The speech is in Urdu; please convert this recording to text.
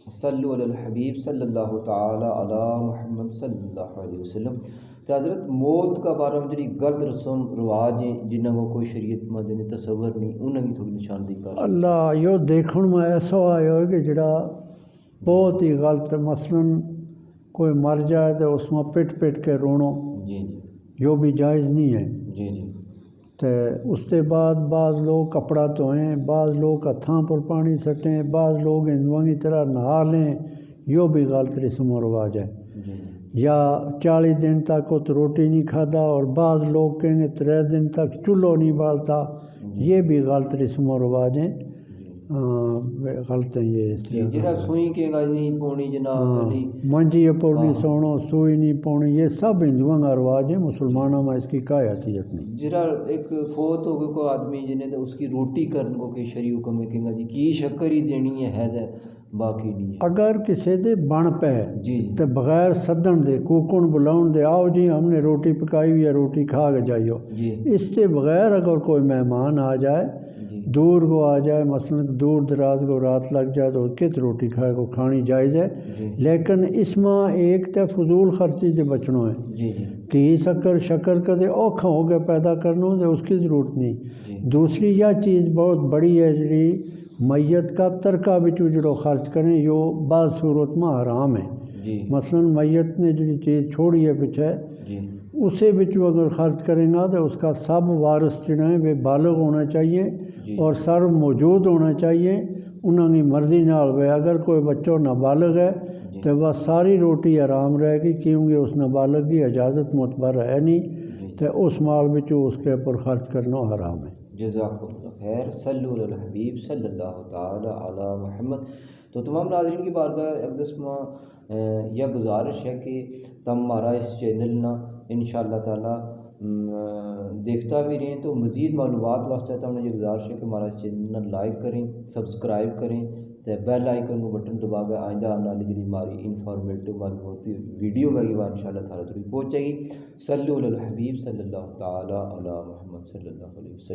صلو علی الحبیب صلی اللہ تعالی علی محمد صلی اللہ علیہ وسلم۔ تو حضرت موت کا بارے میں جڑی غلط رسم رواج ہیں جنہاں کو کوئی شریعت مند نے تصور نہیں، انہاں کی تھوڑی نشاندہی کر اللہ یہ دیکھن میں ایسا آیا ہے کہ جڑا بہت ہی غلط ہے۔ مثلاً کوئی مر جائے تو اس میں پٹ پٹ کے رونا جی یہ بھی جائز نہیں ہے۔ جی جی تو اس کے بعد بعض لوگ کپڑا دھوئیں، بعض لوگ ہتھاں پر پانی سٹیں، بعض لوگ ہندوؤں کی طرح نہا لیں، یہ بھی غلط رسم و رواج ہے۔ جی یا 40 دن تک وہ روٹی نہیں کھاتا، اور بعض لوگ کہیں گے 30 دن تک چولہا نہیں بالتا، یہ بھی غلط رسم و رواج ہیں، غلط ہیں یہ اس طرح۔ جڑا سوئی کے گا نہیں پونی جناب علی، منجی پر نہیں سونا، سوئی نہیں پونی، یہ سب ہندوؤں کا رواج ہے، مسلمانوں میں اس کی کوئی حیثیت نہیں۔ جرا ایک فوت ہو گئے کوئی آدمی جنہیں تو اس کی روٹی کرنے کو کہ شرعی حکم ہے کہ جی شکر ہی دینی ہے حید ہے باقی نہیں ہے۔ اگر کسی دے بن پہ جی تو بغیر سدن دے کوکن بلاؤن دے آؤ جی ہم نے روٹی پکائی ہوئی ہے روٹی کھا کے جائیو، جی اس سے بغیر اگر کوئی مہمان آ جائے جی دور کو آ جائے، مثلا دور دراز کو رات لگ جائے تو کت روٹی کھائے کو کھانی جائز ہے، جی لیکن اس میں ایک تے فضول خرچی سے بچنا ہے جی جی کہ شکر کدے اوکھا ہو کے پیدا کرنا تو اس کی ضرورت نہیں۔ جی دوسری یہ چیز بہت بڑی ہے جڑی میت کا ترکہ بچو جڑو خرچ کریں یہ بعض صورت میں حرام ہے۔ جی مثلا میت نے جڑی چیز چھوڑی ہے پیچھے جی اسے بچو اگر خرچ کریں گا تو اس کا سب وارث جنہیں ہیں وہ بالغ ہونا چاہیے جی اور سر موجود ہونا چاہیے انہوں کی مرضی نال ہوئے۔ اگر کوئی بچہ نابالغ ہے جی تو بس ساری روٹی حرام رہے گی، کیونکہ اس نابالغ کی اجازت معتبر ہے نہیں، جی تو اس مال بچو اس کے اوپر خرچ کرنا حرام ہے۔ جزاکم اللہ خیر۔ صلو علی الحبیب صلی اللہ تعالی علی محمد۔ تو تمام ناظرین کی بارگاہ اقدس میں یہ گزارش ہے کہ تم ہمارا اس چینل نا انشاءاللہ تعالی دیکھتا بھی رہیں، تو مزید معلومات واسطے تو یہ گزارش ہے کہ ہمارا اس چینل لائک کریں، سبسکرائب کریں، تو بیل آئیکن کو بٹن دبا کے آئندہ آنے والی جی ہماری انفارمیٹو معلوماتی ویڈیو ہے وہ انشاءاللہ تعالی تک پہنچے گی۔ صلو علی الحبیب صلی اللہ تعالی علی محمد صلی اللہ علیہ وسلم۔